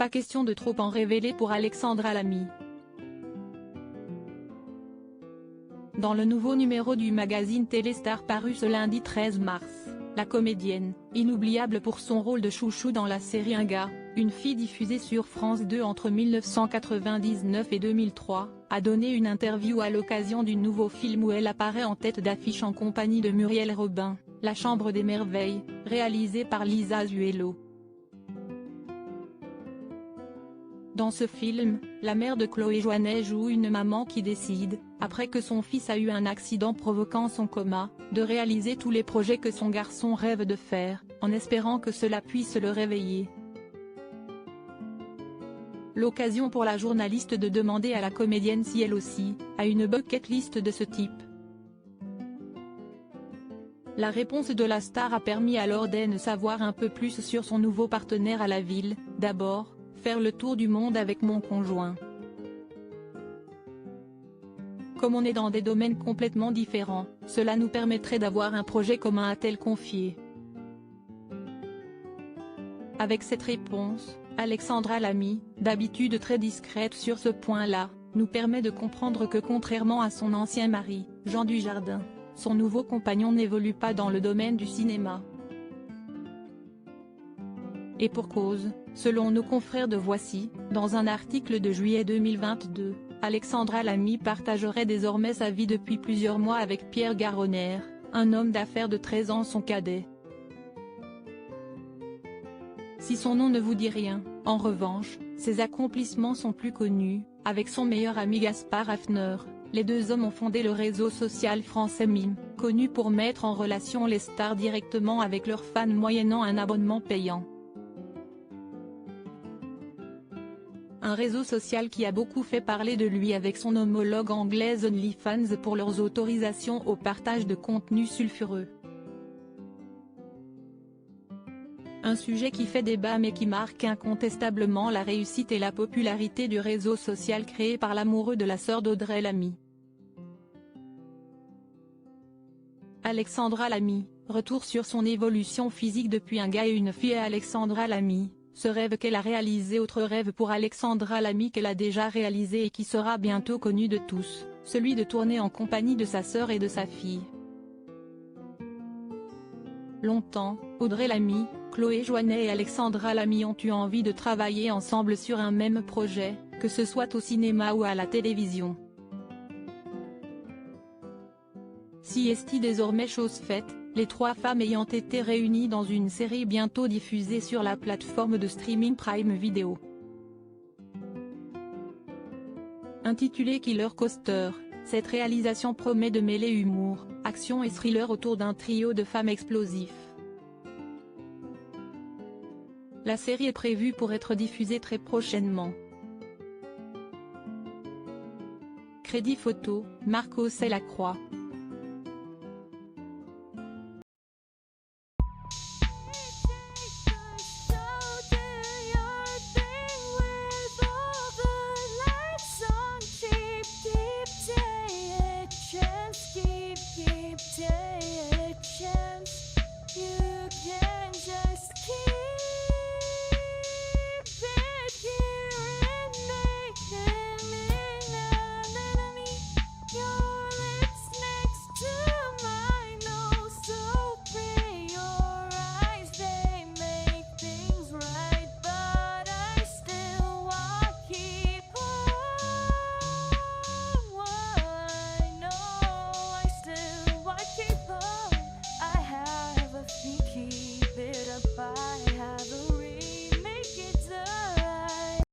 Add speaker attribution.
Speaker 1: pas question de trop en révéler pour Alexandra Lamy. Dans le nouveau numéro du magazine Téléstar paru ce lundi 13 mars, la comédienne, inoubliable pour son rôle de chouchou dans la série Un gars, une fille diffusée sur France 2 entre 1999 et 2003, a donné une interview à l'occasion du nouveau film où elle apparaît en tête d'affiche en compagnie de Muriel Robin, La Chambre des Merveilles, réalisé par Lisa Azuelo. Dans ce film, la mère de Chloé Joannet joue une maman qui décide, après que son fils a eu un accident provoquant son coma, de réaliser tous les projets que son garçon rêve de faire, en espérant que cela puisse le réveiller. L'occasion pour la journaliste de demander à la comédienne si elle aussi a une bucket list de ce type. La réponse de la star a permis à Lorden de savoir un peu plus sur son nouveau partenaire à la ville. D'abord, faire le tour du monde avec mon conjoint. Comme on est dans des domaines complètement différents, cela nous permettrait d'avoir un projet commun, a-t-elle confié. Avec cette réponse, Alexandra Lamy, d'habitude très discrète sur ce point-là, nous permet de comprendre que contrairement à son ancien mari, Jean Dujardin, son nouveau compagnon n'évolue pas dans le domaine du cinéma. Et pour cause, selon nos confrères de Voici, dans un article de juillet 2022, Alexandra Lamy partagerait désormais sa vie depuis plusieurs mois avec Pierre Garonner, un homme d'affaires de 13 ans son cadet. Si son nom ne vous dit rien, en revanche, ses accomplissements sont plus connus. Avec son meilleur ami Gaspard Hafner, les deux hommes ont fondé le réseau social français Mime, connu pour mettre en relation les stars directement avec leurs fans moyennant un abonnement payant. Un réseau social qui a beaucoup fait parler de lui avec son homologue anglaise OnlyFans pour leurs autorisations au partage de contenus sulfureux. Un sujet qui fait débat mais qui marque incontestablement la réussite et la popularité du réseau social créé par l'amoureux de la sœur d'Audrey Lamy. Alexandra Lamy, retour sur son évolution physique depuis Un gars et une fille. Alexandra Lamy, ce rêve qu'elle a réalisé. Autre rêve pour Alexandra Lamy qu'elle a déjà réalisé et qui sera bientôt connu de tous, celui de tourner en compagnie de sa sœur et de sa fille. Longtemps, Audrey Lamy, Chloé Joannet et Alexandra Lamy ont eu envie de travailler ensemble sur un même projet, que ce soit au cinéma ou à la télévision. Si est désormais chose faite, les trois femmes ayant été réunies dans une série bientôt diffusée sur la plateforme de streaming Prime Video. Intitulée Killer Coaster, cette réalisation promet de mêler humour, action et thriller autour d'un trio de femmes explosifs. La série est prévue pour être diffusée très prochainement. Crédit photo, Marco Lacroix.
Speaker 2: Take a chance, you can